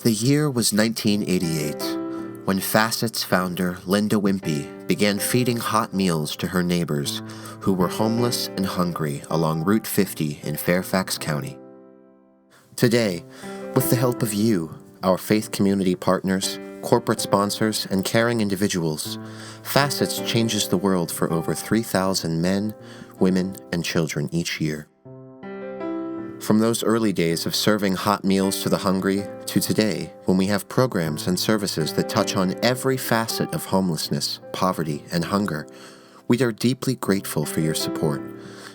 The year was 1988, when FACETS founder Linda Wimpy began feeding hot meals to her neighbors who were homeless and hungry along Route 50 in Fairfax County. Today, with the help of you, our faith community partners, corporate sponsors, and caring individuals, FACETS changes the world for over 3,000 men, women, and children each year. From those early days of serving hot meals to the hungry to today, when we have programs and services that touch on every facet of homelessness, poverty, and hunger, we are deeply grateful for your support,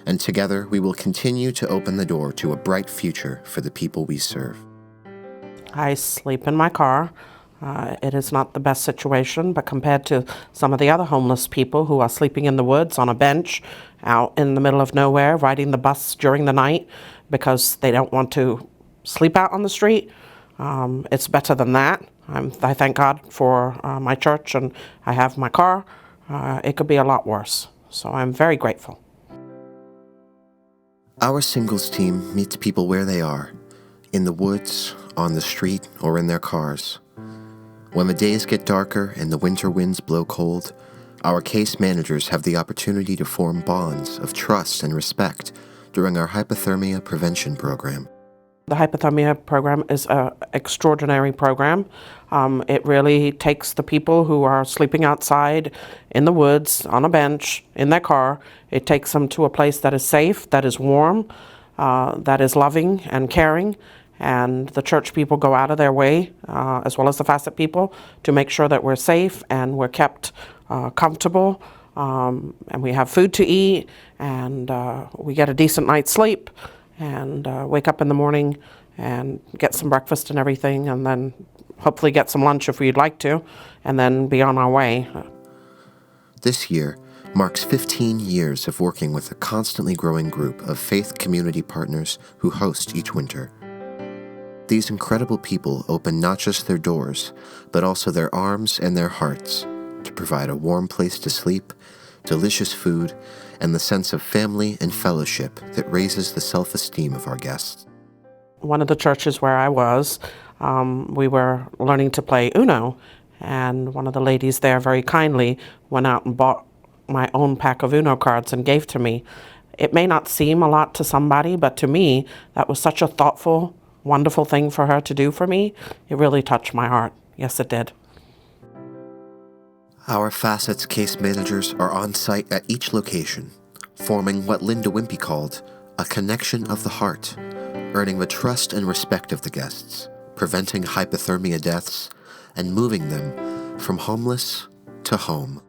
and together we will continue to open the door to a bright future for the people we serve. I sleep in my car. It is not the best situation, but compared to some of the other homeless people who are sleeping in the woods on a bench out in the middle of nowhere, riding the bus during the night because they don't want to sleep out on the street, it's better than that. I thank God for my church, and I have my car. It could be a lot worse, so I'm very grateful. Our singles team meets people where they are, in the woods, on the street, or in their cars. When the days get darker and the winter winds blow cold, our case managers have the opportunity to form bonds of trust and respect during our Hypothermia Prevention Program. The Hypothermia Program is an extraordinary program. It really takes the people who are sleeping outside in the woods, on a bench, in their car. It takes them to a place that is safe, that is warm, that is loving and caring. And the church people go out of their way, as well as the FACET people, to make sure that we're safe and we're kept comfortable, and we have food to eat, and we get a decent night's sleep, and wake up in the morning and get some breakfast and everything, and then hopefully get some lunch if we'd like to, and then be on our way. This year marks 15 years of working with a constantly growing group of faith community partners who host each winter. These incredible people open not just their doors, but also their arms and their hearts to provide a warm place to sleep, delicious food, and the sense of family and fellowship that raises the self-esteem of our guests. One of the churches where I was, we were learning to play Uno, and one of the ladies there very kindly went out and bought my own pack of Uno cards and gave to me. It may not seem a lot to somebody, but to me, that was such a thoughtful, wonderful thing for her to do for me. It really touched my heart. Yes, it did. Our FACETS case managers are on site at each location, forming what Linda Wimpy called a connection of the heart, earning the trust and respect of the guests, preventing hypothermia deaths, and moving them from homeless to home.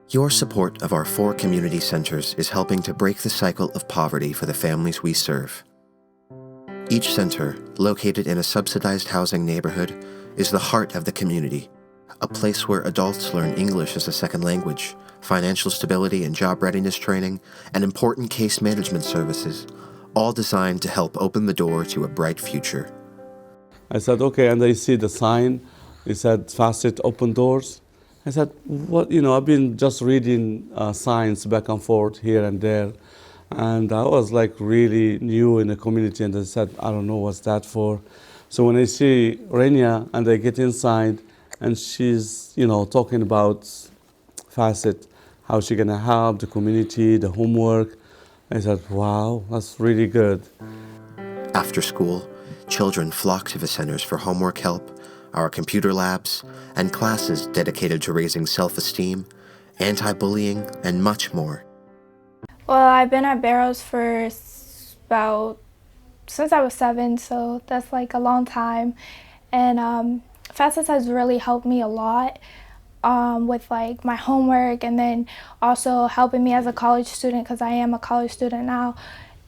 Your support of our 4 community centers is helping to break the cycle of poverty for the families we serve. Each center, located in a subsidized housing neighborhood, is the heart of the community, a place where adults learn English as a second language, financial stability and job readiness training, and important case management services, all designed to help open the door to a bright future. I said, okay, and I see the sign. It said, FACET Open Doors. I said, what, I've been just reading signs back and forth here and there. And I was like really new in the community, and I said, I don't know what's that for. So when I see Rania and I get inside and she's, talking about FACET, how she's gonna help the community, the homework, I said, wow, that's really good. After school, children flock to the centers for homework help, our computer labs, and classes dedicated to raising self-esteem, anti-bullying, and much more. Well, I've been at Barrows for since I was 7, so that's like a long time. And FACETS has really helped me a lot with like my homework, and then also helping me as a college student, because I am a college student now.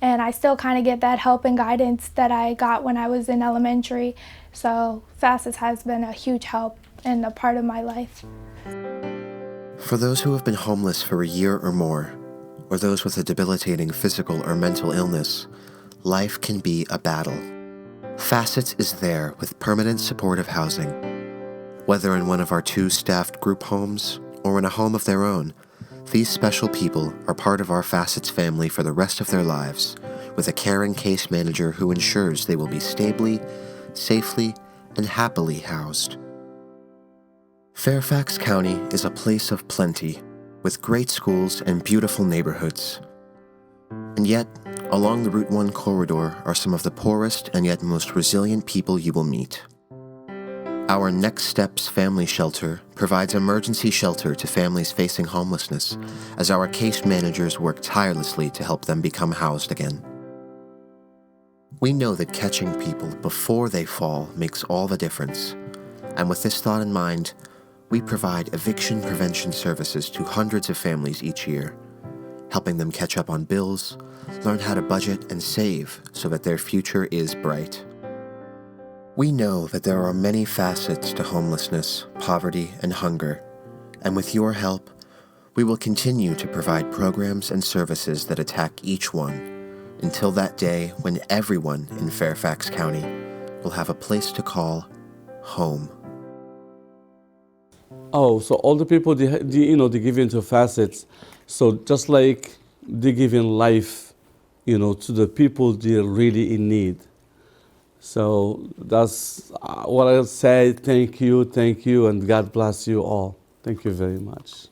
And I still kind of get that help and guidance that I got when I was in elementary. So FACETS has been a huge help and a part of my life. For those who have been homeless for a year or more, or those with a debilitating physical or mental illness, life can be a battle. FACETS is there with permanent supportive housing. Whether in one of our 2 staffed group homes or in a home of their own, these special people are part of our FACETS family for the rest of their lives, with a caring case manager who ensures they will be stably, safely, and happily housed. Fairfax County is a place of plenty, with great schools and beautiful neighborhoods. And yet, along the Route 1 corridor are some of the poorest and yet most resilient people you will meet. Our Next Steps Family Shelter provides emergency shelter to families facing homelessness, as our case managers work tirelessly to help them become housed again. We know that catching people before they fall makes all the difference, and with this thought in mind, we provide eviction prevention services to hundreds of families each year, helping them catch up on bills, learn how to budget and save so that their future is bright. We know that there are many facets to homelessness, poverty, and hunger, and with your help, we will continue to provide programs and services that attack each one until that day when everyone in Fairfax County will have a place to call home. Oh, so all the people, they give into facets. So just like they give in life, to the people they're really in need. So that's what I'll say. Thank you, and God bless you all. Thank you very much.